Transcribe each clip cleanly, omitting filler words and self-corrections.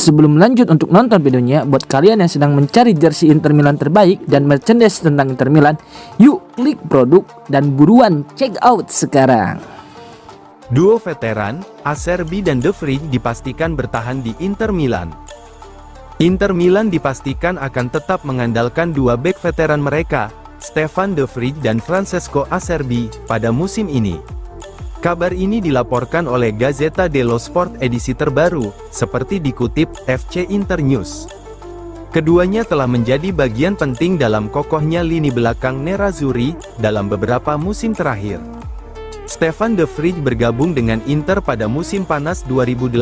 Sebelum lanjut untuk nonton videonya, buat kalian yang sedang mencari jersey Inter Milan terbaik dan merchandise tentang Inter Milan, yuk klik produk dan buruan check out sekarang. Duo veteran, Acerbi dan De Vrij dipastikan bertahan di Inter Milan. Inter Milan dipastikan akan tetap mengandalkan dua bek veteran mereka, Stefan De Vrij dan Francesco Acerbi, pada musim ini. Kabar ini dilaporkan oleh Gazzetta dello Sport edisi terbaru, seperti dikutip FC Internews. Keduanya telah menjadi bagian penting dalam kokohnya lini belakang Nerazzurri dalam beberapa musim terakhir. Stefan De Vrij bergabung dengan Inter pada musim panas 2018,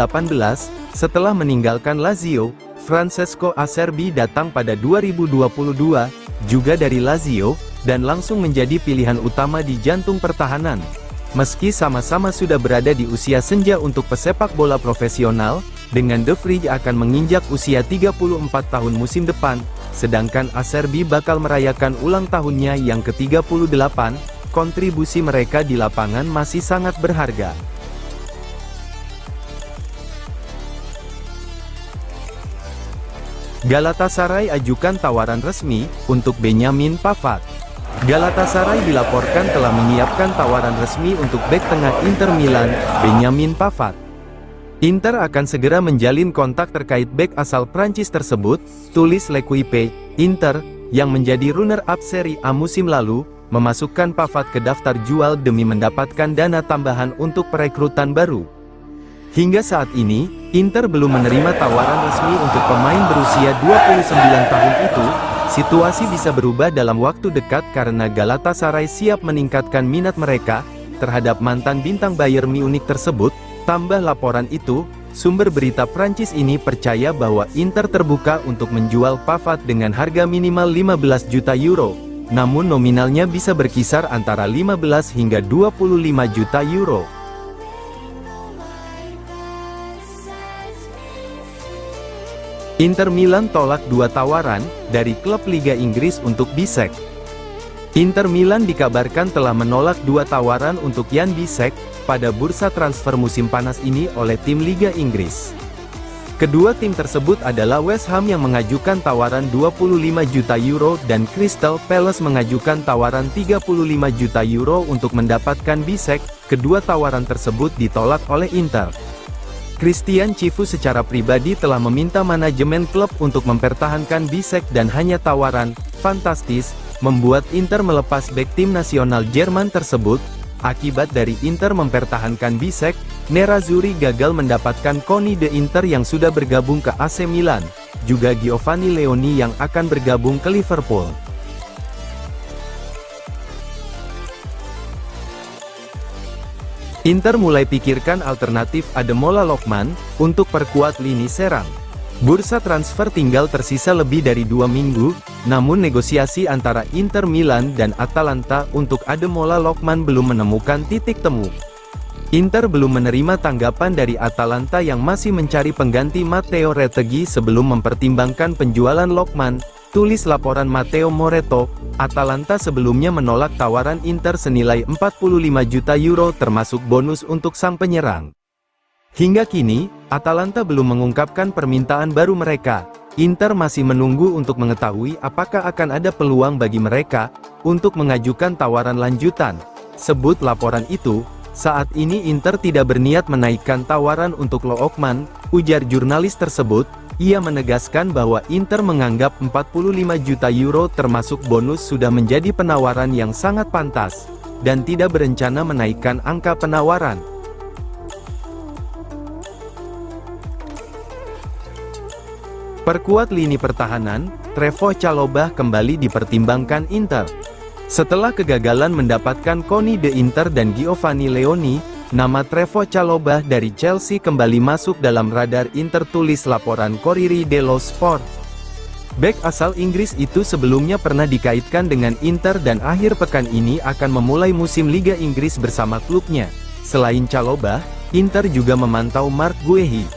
setelah meninggalkan Lazio. Francesco Acerbi datang pada 2022, juga dari Lazio, dan langsung menjadi pilihan utama di jantung pertahanan. Meski sama-sama sudah berada di usia senja untuk pesepak bola profesional, dengan De Vrij akan menginjak usia 34 tahun musim depan, sedangkan Acerbi bakal merayakan ulang tahunnya yang ke-38, kontribusi mereka di lapangan masih sangat berharga. Galatasaray ajukan tawaran resmi untuk Benjamin Pavard. Galatasaray dilaporkan telah menyiapkan tawaran resmi untuk bek tengah Inter Milan, Benjamin Pavard. Inter akan segera menjalin kontak terkait bek asal Prancis tersebut, tulis L'Equipe. Inter, yang menjadi runner-up Serie A musim lalu, memasukkan Pavard ke daftar jual demi mendapatkan dana tambahan untuk perekrutan baru. Hingga saat ini, Inter belum menerima tawaran resmi untuk pemain berusia 29 tahun itu. Situasi bisa berubah dalam waktu dekat karena Galatasaray siap meningkatkan minat mereka terhadap mantan bintang Bayern Munich tersebut. Tambah laporan itu, sumber berita Prancis ini percaya bahwa Inter terbuka untuk menjual Pavard dengan harga minimal 15 juta euro, namun nominalnya bisa berkisar antara 15 hingga 25 juta euro. Inter Milan tolak dua tawaran dari klub Liga Inggris untuk Bisek. Inter Milan dikabarkan telah menolak dua tawaran untuk Jan Bisek pada bursa transfer musim panas ini oleh tim Liga Inggris. Kedua tim tersebut adalah West Ham yang mengajukan tawaran 25 juta euro dan Crystal Palace mengajukan tawaran 35 juta euro untuk mendapatkan Bisek. Kedua tawaran tersebut ditolak oleh Inter. Christian Chivu secara pribadi telah meminta manajemen klub untuk mempertahankan Bisek dan hanya tawaran fantastis membuat Inter melepas bek tim nasional Jerman tersebut. Akibat dari Inter mempertahankan Bisek, Nerazzurri gagal mendapatkan Koni de Inter yang sudah bergabung ke AC Milan, juga Giovanni Leoni yang akan bergabung ke Liverpool. Inter mulai pikirkan alternatif Ademola Lookman untuk perkuat lini serang. Bursa transfer tinggal tersisa lebih dari 2 minggu, namun negosiasi antara Inter Milan dan Atalanta untuk Ademola Lookman belum menemukan titik temu. Inter belum menerima tanggapan dari Atalanta yang masih mencari pengganti Matteo Retegui sebelum mempertimbangkan penjualan Lookman, tulis laporan Matteo Moretto. Atalanta sebelumnya menolak tawaran Inter senilai 45 juta euro termasuk bonus untuk sang penyerang. Hingga kini, Atalanta belum mengungkapkan permintaan baru mereka. Inter masih menunggu untuk mengetahui apakah akan ada peluang bagi mereka untuk mengajukan tawaran lanjutan. Sebut laporan itu, saat ini Inter tidak berniat menaikkan tawaran untuk Lookman, ujar jurnalis tersebut. Ia menegaskan bahwa Inter menganggap 45 juta euro termasuk bonus sudah menjadi penawaran yang sangat pantas, dan tidak berencana menaikkan angka penawaran. Perkuat lini pertahanan, Trevoh Chalobah kembali dipertimbangkan Inter. Setelah kegagalan mendapatkan Koni de Inter dan Giovanni Leoni, nama Trevoh Chalobah dari Chelsea kembali masuk dalam radar Inter, tulis laporan Corriere dello Sport. Bek asal Inggris itu sebelumnya pernah dikaitkan dengan Inter dan akhir pekan ini akan memulai musim Liga Inggris bersama klubnya. Selain Chalobah, Inter juga memantau Marc Guehi.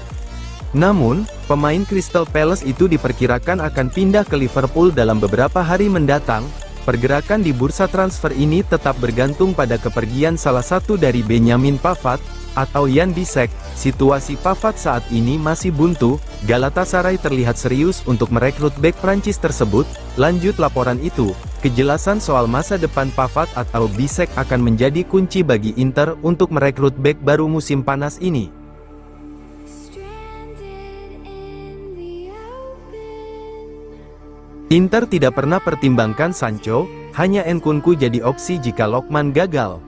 Namun, pemain Crystal Palace itu diperkirakan akan pindah ke Liverpool dalam beberapa hari mendatang. pergerakan di bursa transfer ini tetap bergantung pada kepergian salah satu dari Benjamin Pavard atau Jan Bisek. Situasi Pavard saat ini masih buntu, Galatasaray terlihat serius untuk merekrut bek Prancis tersebut. Lanjut laporan itu, kejelasan soal masa depan Pavard atau Bisek akan menjadi kunci bagi Inter untuk merekrut bek baru musim panas ini. Inter tidak pernah pertimbangkan Sancho, hanya Nkunku jadi opsi jika Lookman gagal.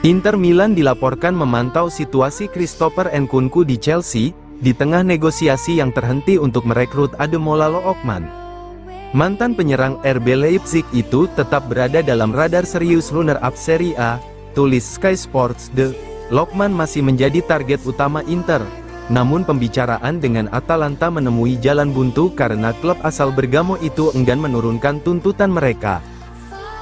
Inter Milan dilaporkan memantau situasi Christopher Nkunku di Chelsea, di tengah negosiasi yang terhenti untuk merekrut Ademola Lookman. Mantan penyerang RB Leipzig itu tetap berada dalam radar serius runner-up Serie A, tulis Sky Sports. Lookman masih menjadi target utama Inter. Namun pembicaraan dengan Atalanta menemui jalan buntu karena klub asal Bergamo itu enggan menurunkan tuntutan mereka.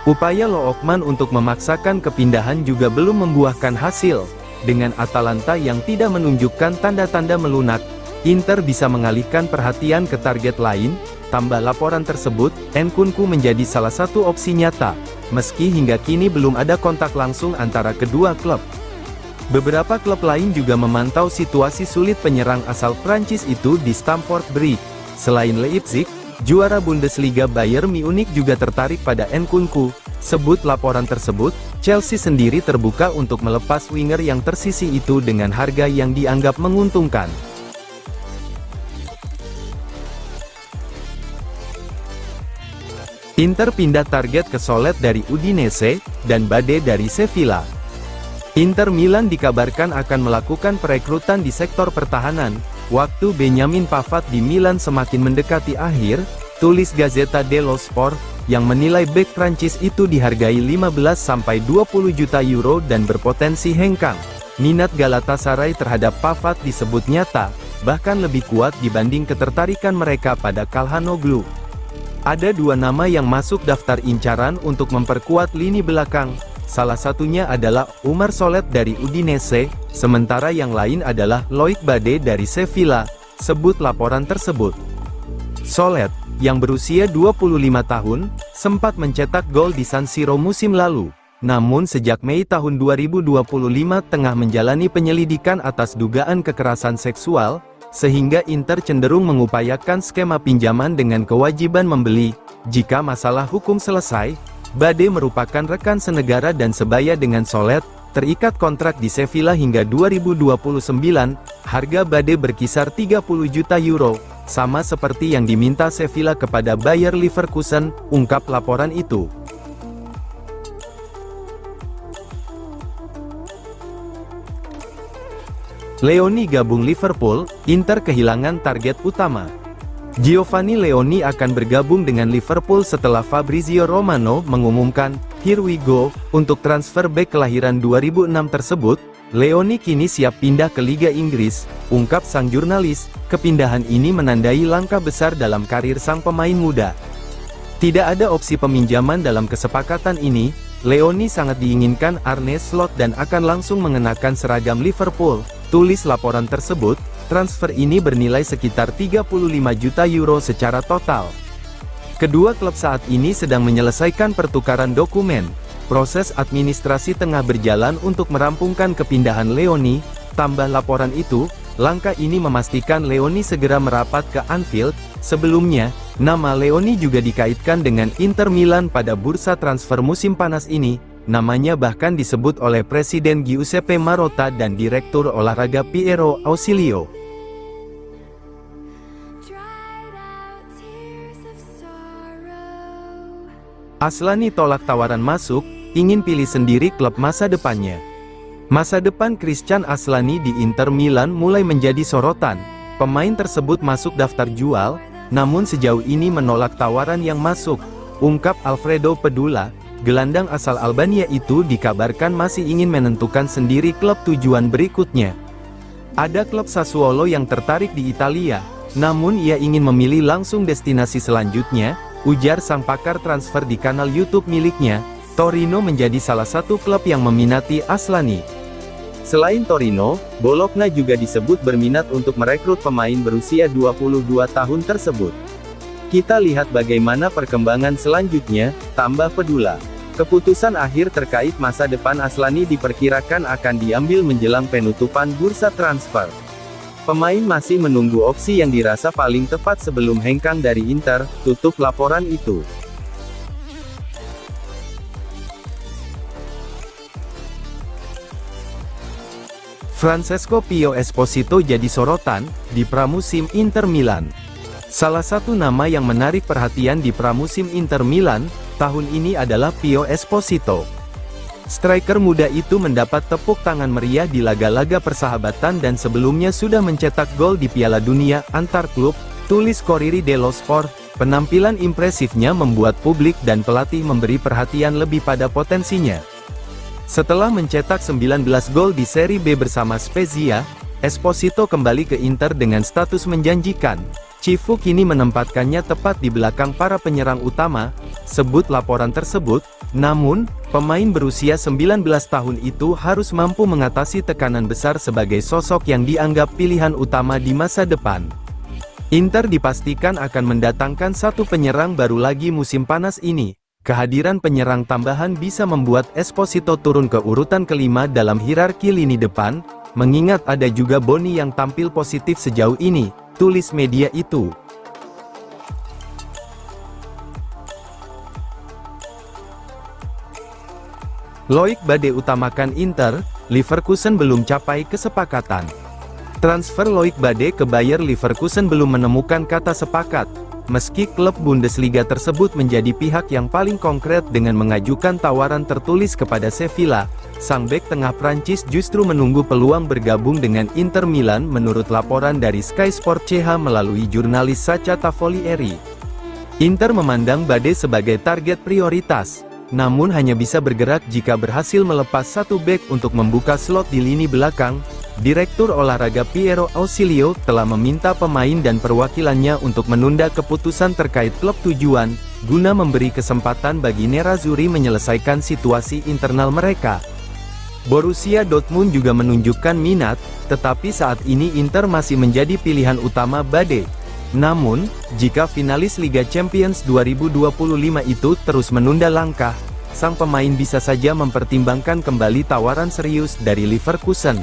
Upaya Lookman untuk memaksakan kepindahan juga belum membuahkan hasil. Dengan Atalanta yang tidak menunjukkan tanda-tanda melunak, Inter bisa mengalihkan perhatian ke target lain. Tambah laporan tersebut, Nkunku menjadi salah satu opsi nyata, meski hingga kini belum ada kontak langsung antara kedua klub. Beberapa klub lain juga memantau situasi sulit penyerang asal Prancis itu di Stamford Bridge. Selain Leipzig, juara Bundesliga Bayern Munich juga tertarik pada Nkunku. Sebut laporan tersebut, Chelsea sendiri terbuka untuk melepas winger yang tersisih itu dengan harga yang dianggap menguntungkan. Inter pindah target ke Solet dari Udinese, dan Bade dari Sevilla. Inter Milan dikabarkan akan melakukan perekrutan di sektor pertahanan, waktu Benjamin Pavard di Milan semakin mendekati akhir, tulis Gazzetta dello Sport, yang menilai bek Prancis itu dihargai 15-20 juta euro dan berpotensi hengkang. Minat Galatasaray terhadap Pavard disebut nyata, bahkan lebih kuat dibanding ketertarikan mereka pada Calhanoglu. Ada dua nama yang masuk daftar incaran untuk memperkuat lini belakang. Salah satunya adalah Umar Solet dari Udinese, sementara yang lain adalah Loic Bade dari Sevilla, sebut laporan tersebut. Solet, yang berusia 25 tahun, sempat mencetak gol di San Siro musim lalu. Namun sejak Mei tahun 2025 tengah menjalani penyelidikan atas dugaan kekerasan seksual, sehingga Inter cenderung mengupayakan skema pinjaman dengan kewajiban membeli. Jika masalah hukum selesai, Bade merupakan rekan senegara dan sebaya dengan Solet, terikat kontrak di Sevilla hingga 2029, harga Bade berkisar 30 juta euro, sama seperti yang diminta Sevilla kepada Bayer Leverkusen, ungkap laporan itu. Leoni gabung Liverpool, Inter kehilangan target utama. Giovanni Leoni akan bergabung dengan Liverpool setelah Fabrizio Romano mengumumkan, "Here we go," untuk transfer bek kelahiran 2006 tersebut. Leoni kini siap pindah ke Liga Inggris, ungkap sang jurnalis. Kepindahan ini menandai langkah besar dalam karir sang pemain muda. Tidak ada opsi peminjaman dalam kesepakatan ini. Leoni sangat diinginkan Arne Slot dan akan langsung mengenakan seragam Liverpool, tulis laporan tersebut. Transfer ini bernilai sekitar 35 juta euro secara total. Kedua klub saat ini sedang menyelesaikan pertukaran dokumen. Proses administrasi tengah berjalan untuk merampungkan kepindahan Leoni. Tambah laporan itu, langkah ini memastikan Leoni segera merapat ke Anfield. Sebelumnya, nama Leoni juga dikaitkan dengan Inter Milan pada bursa transfer musim panas ini. Namanya bahkan disebut oleh Presiden Giuseppe Marotta dan Direktur Olahraga Piero Ausilio. Aslani tolak tawaran masuk, ingin pilih sendiri klub masa depannya. Masa depan Christian Aslani di Inter Milan mulai menjadi sorotan. Pemain tersebut masuk daftar jual, namun sejauh ini menolak tawaran yang masuk, ungkap Alfredo Pedula. Gelandang asal Albania itu dikabarkan masih ingin menentukan sendiri klub tujuan berikutnya. Ada klub Sassuolo yang tertarik di Italia, namun ia ingin memilih langsung destinasi selanjutnya, ujar sang pakar transfer di kanal YouTube miliknya. Torino menjadi salah satu klub yang meminati Aslani. Selain Torino, Bologna juga disebut berminat untuk merekrut pemain berusia 22 tahun tersebut. Kita lihat bagaimana perkembangan selanjutnya, tambah Pedula. Keputusan akhir terkait masa depan Aslani diperkirakan akan diambil menjelang penutupan bursa transfer. Pemain masih menunggu opsi yang dirasa paling tepat sebelum hengkang dari Inter, tutup laporan itu. Francesco Pio Esposito jadi sorotan di pramusim Inter Milan. Salah satu nama yang menarik perhatian di pramusim Inter Milan tahun ini adalah Pio Esposito. Striker muda itu mendapat tepuk tangan meriah di laga-laga persahabatan dan sebelumnya sudah mencetak gol di Piala Dunia antar klub, tulis Corriere dello Sport. Penampilan impresifnya membuat publik dan pelatih memberi perhatian lebih pada potensinya. Setelah mencetak 19 gol di Serie B bersama Spezia, Esposito kembali ke Inter dengan status menjanjikan. Cifu kini menempatkannya tepat di belakang para penyerang utama, sebut laporan tersebut. Namun, pemain berusia 19 tahun itu harus mampu mengatasi tekanan besar sebagai sosok yang dianggap pilihan utama di masa depan. Inter dipastikan akan mendatangkan satu penyerang baru lagi musim panas ini. Kehadiran penyerang tambahan bisa membuat Esposito turun ke urutan kelima dalam hierarki lini depan, mengingat ada juga Boni yang tampil positif sejauh ini, tulis media itu. Loic Bade utamakan Inter, Leverkusen belum capai kesepakatan. Transfer Loic Bade ke Bayer Leverkusen belum menemukan kata sepakat, meski klub Bundesliga tersebut menjadi pihak yang paling konkret dengan mengajukan tawaran tertulis kepada Sevilla. Sang bek tengah Prancis justru menunggu peluang bergabung dengan Inter Milan menurut laporan dari Sky Sport CH melalui jurnalis Sacha Tavolieri. Inter memandang Bade sebagai target prioritas, namun hanya bisa bergerak jika berhasil melepas satu bek untuk membuka slot di lini belakang. Direktur olahraga Piero Ausilio telah meminta pemain dan perwakilannya untuk menunda keputusan terkait klub tujuan, guna memberi kesempatan bagi Nerazzurri menyelesaikan situasi internal mereka. Borussia Dortmund juga menunjukkan minat, tetapi saat ini Inter masih menjadi pilihan utama Bade. Namun, jika finalis Liga Champions 2025 itu terus menunda langkah, sang pemain bisa saja mempertimbangkan kembali tawaran serius dari Leverkusen.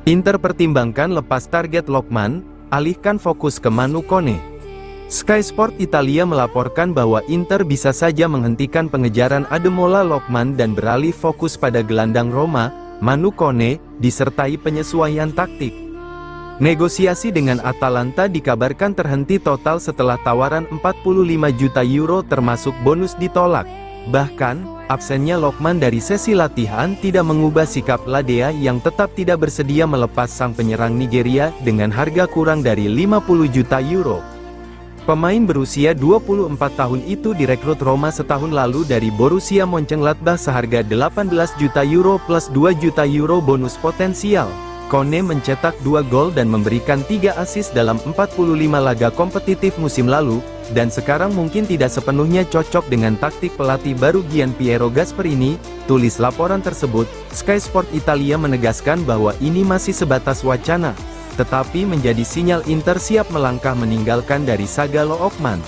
Inter pertimbangkan lepas target Lokman, alihkan fokus ke Manu Kone. Sky Sport Italia melaporkan bahwa Inter bisa saja menghentikan pengejaran Ademola Lookman dan beralih fokus pada gelandang Roma, Manu Kone, disertai penyesuaian taktik. Negosiasi dengan Atalanta dikabarkan terhenti total setelah tawaran 45 juta euro termasuk bonus ditolak. Bahkan, absennya Lookman dari sesi latihan tidak mengubah sikap Ladea yang tetap tidak bersedia melepas sang penyerang Nigeria dengan harga kurang dari 50 juta euro. Pemain berusia 24 tahun itu direkrut Roma setahun lalu dari Borussia Mönchengladbach seharga 18 juta euro plus 2 juta euro bonus potensial. Kone mencetak 2 gol dan memberikan 3 assist dalam 45 laga kompetitif musim lalu, dan sekarang mungkin tidak sepenuhnya cocok dengan taktik pelatih baru Gianpiero Gasperini, tulis laporan tersebut. Sky Sport Italia menegaskan bahwa ini masih sebatas wacana, tetapi menjadi sinyal Inter siap melangkah meninggalkan dari saga Lookman.